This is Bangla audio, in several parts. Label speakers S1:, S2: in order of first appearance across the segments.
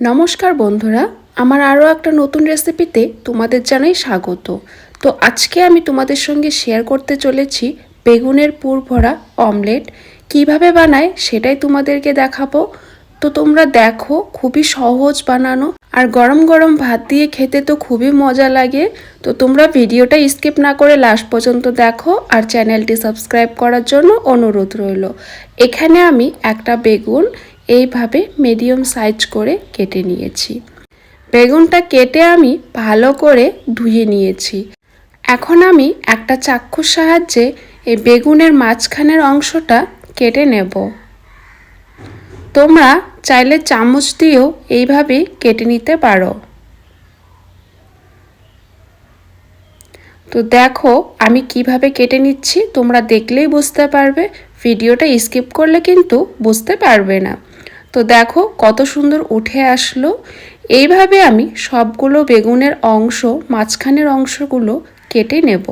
S1: নমস্কার বন্ধুরা, আমার আরও একটা নতুন রেসিপিতে তোমাদের জানাই স্বাগত। তো আজকে আমি তোমাদের সঙ্গে শেয়ার করতে চলেছি বেগুনের পুর ভরা অমলেট। কিভাবে বানায় সেটাই তোমাদেরকে দেখাবো। তো তোমরা দেখো, খুবই সহজ বানানো, আর গরম গরম ভাত দিয়ে খেতে তো খুবই মজা লাগে। তো তোমরা ভিডিওটা স্কিপ না করে লাস্ট পর্যন্ত দেখো, আর চ্যানেলটি সাবস্ক্রাইব করার জন্য অনুরোধ রইল। এখানে আমি একটা বেগুন এইভাবে মিডিয়াম সাইজ করে কেটে নিয়েছি। বেগুনটা কেটে আমি ভালো করে ধুয়ে নিয়েছি। এখন আমি একটা চাক্ষুর সাহায্যে এই বেগুনের মাঝখানের অংশটা কেটে নেব। তোমরা চাইলে চামচ দিয়েও এইভাবে কেটে নিতে পারো। তো দেখো আমি কিভাবে কেটে নিচ্ছি, তোমরা দেখলেই বুঝতে পারবে, ভিডিওটা স্কিপ করলে কিন্তু বুঝতে পারবে না। তো দেখো কত সুন্দর উঠে আসলো। এইভাবে আমি সবগুলো বেগুনের অংশ, মাঝখানের অংশগুলো কেটে নেব।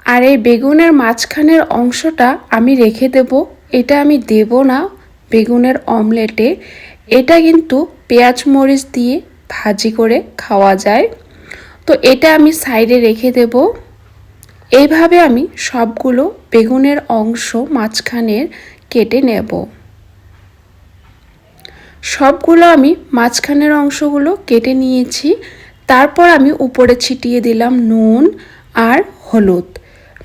S1: আর এই বেগুনের মাঝখানের অংশটা আমি রেখে দেব, এটা আমি দেব না বেগুনের অমলেটে। এটা কিন্তু পেঁয়াজ মরিচ দিয়ে ভাজি করে খাওয়া যায়। তো এটা আমি সাইডে রেখে দেব। এইভাবে আমি সবগুলো বেগুনের অংশ মাঝখানের কেটে নেব। সবগুলো আমি মাঝখানের অংশগুলো কেটে নিয়েছি। তারপর আমি উপরে ছিটিয়ে দিলাম নুন আর হলুদ।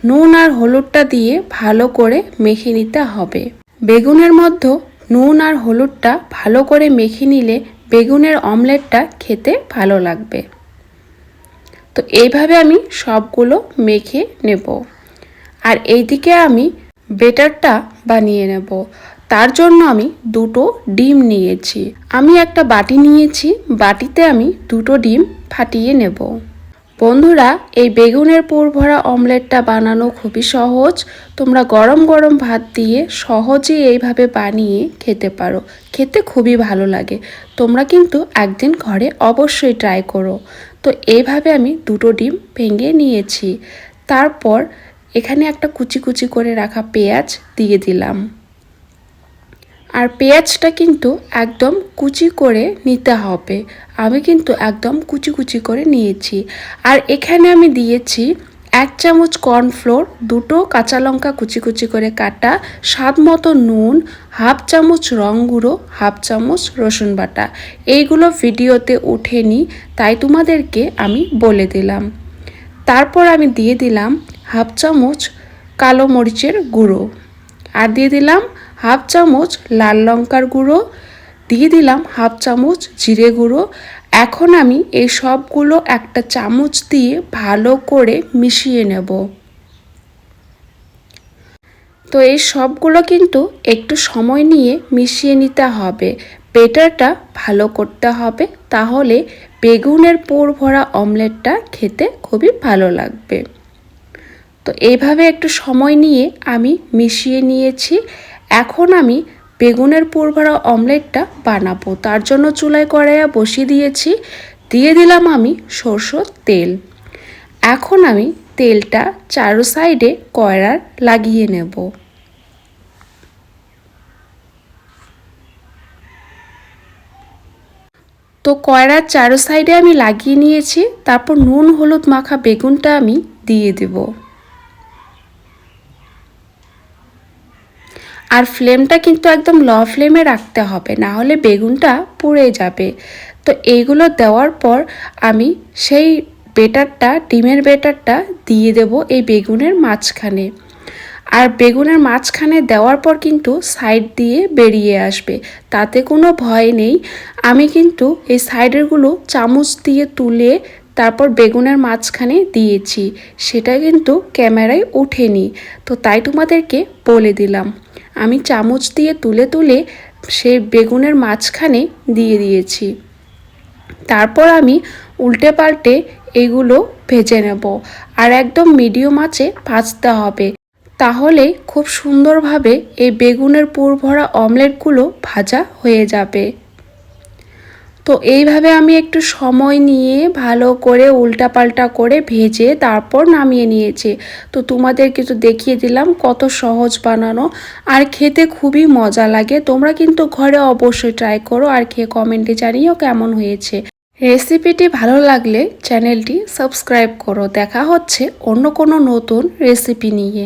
S1: নুন আর হলুদটা দিয়ে ভালো করে মেখে নিতে হবে। বেগুনের মধ্যে নুন আর হলুদটা ভালো করে মেখে নিলে বেগুনের অমলেটটা খেতে ভালো লাগবে। তো এইভাবে আমি সবগুলো মেখে নেব। আর এইদিকে আমি বেটারটা বানিয়ে নেব। তার জন্য আমি দুটো ডিম নিয়েছি। আমি একটা বাটি নিয়েছি, বাটিতে আমি দুটো ডিম ফাটিয়ে নেব। বন্ধুরা, এই বেগুনের পুর ভরা অমলেটটা বানানো খুবই সহজ। তোমরা গরম গরম ভাত দিয়ে সহজেই এইভাবে বানিয়ে খেতে পারো। খেতে খুবই ভালো লাগে। তোমরা কিন্তু একদিন ঘরে অবশ্যই ট্রাই করো। তো এইভাবে আমি দুটো ডিম ভেঙে নিয়েছি। তারপর এখানে একটা কুচি কুচি করে রাখা পেঁয়াজ দিয়ে দিলাম। আর পেঁয়াজটা কিন্তু একদম কুচি করে নিতে হবে। আমি কিন্তু একদম কুচি কুচি করে নিয়েছি। আর এখানে আমি দিয়েছি 1 চামচ কর্নফ্লোর, দুটো কাঁচা লঙ্কা কুচি কুচি করে কাটা, স্বাদ মতো নুন, হাফ চামচ রং গুঁড়ো, হাফ চামচ রসুন বাটা। এইগুলো ভিডিওতে ওঠেনি, তাই তোমাদেরকে আমি বলে দিলাম। তারপর আমি দিয়ে দিলাম হাফ চামচ কালো মরিচের গুঁড়ো, আর দিয়ে দিলাম হাফ চামচ লাল লঙ্কার গুঁড়ো, দিয়ে দিলাম হাফ চামচ জিরে গুঁড়ো। এখন আমি এই সবগুলো একটা চামচ দিয়ে ভালো করে মিশিয়ে নেব। তো এই সবগুলো কিন্তু একটু সময় নিয়ে মিশিয়ে নিতে হবে। বেটারটা ভালো করতে হবে, তাহলে বেগুনের পুর ভরা অমলেটটা খেতে খুবই ভালো লাগবে। তো এইভাবে একটু সময় নিয়ে আমি মিশিয়ে নিয়েছি। এখন আমি বেগুনের পুর ভরা অমলেটটা বানাবো। তার জন্য চুলায় কড়াইয়া বসিয়ে দিয়েছি। দিয়ে দিলাম আমি সরষের তেল। এখন আমি তেলটা চারো সাইডে কড়ার লাগিয়ে নেব। তো কড়ার চারো সাইডে আমি লাগিয়ে নিয়েছি। তারপর নুন হলুদ মাখা বেগুনটা আমি দিয়ে দেব। আর ফ্লেমটা কিন্তু একদম লো ফ্লেমে রাখতে হবে, না হলে বেগুনটা পুড়ে যাবে। তো এইগুলো দেওয়ার পর আমি সেই বেটারটা, ডিমের বেটারটা দিয়ে দেব এই বেগুনের মাঝখানে। আর বেগুনের মাঝখানে দেওয়ার পর কিন্তু সাইড দিয়ে বেরিয়ে আসবে, তাতে কোনো ভয় নেই। আমি কিন্তু এই সাইডেরগুলো চামচ দিয়ে তুলে তারপর বেগুনের মাঝখানে দিয়েছি, সেটা কিন্তু ক্যামেরায় ওঠেনি। তো তাই তোমাদেরকে বলে দিলাম। আমি চামচ দিয়ে তুলে তুলে সেই বেগুনের মাঝখানে দিয়ে দিয়েছি। তারপর আমি উল্টে পাল্টে এগুলো ভেজে নেব। আর একদম মিডিয়াম আঁচে ভাজতে হবে, তাহলে খুব সুন্দরভাবে এই বেগুনের পুর ভরা অমলেটগুলো ভাজা হয়ে যাবে। তো এইভাবে আমি একটু সময় নিয়ে ভালো করে উল্টাপাল্টা করে ভেজে তারপর নামিয়ে নিয়েছি। তো তোমাদেরকে তো দেখিয়ে দিলাম কত সহজ বানানো, আর খেতে খুবই মজা লাগে। তোমরা কিন্তু ঘরে অবশ্যই ট্রাই করো আর খেয়ে কমেন্টে জানিও কেমন হয়েছে। রেসিপিটি ভালো লাগলে চ্যানেলটি সাবস্ক্রাইব করো। দেখা হচ্ছে অন্য কোনো নতুন রেসিপি নিয়ে।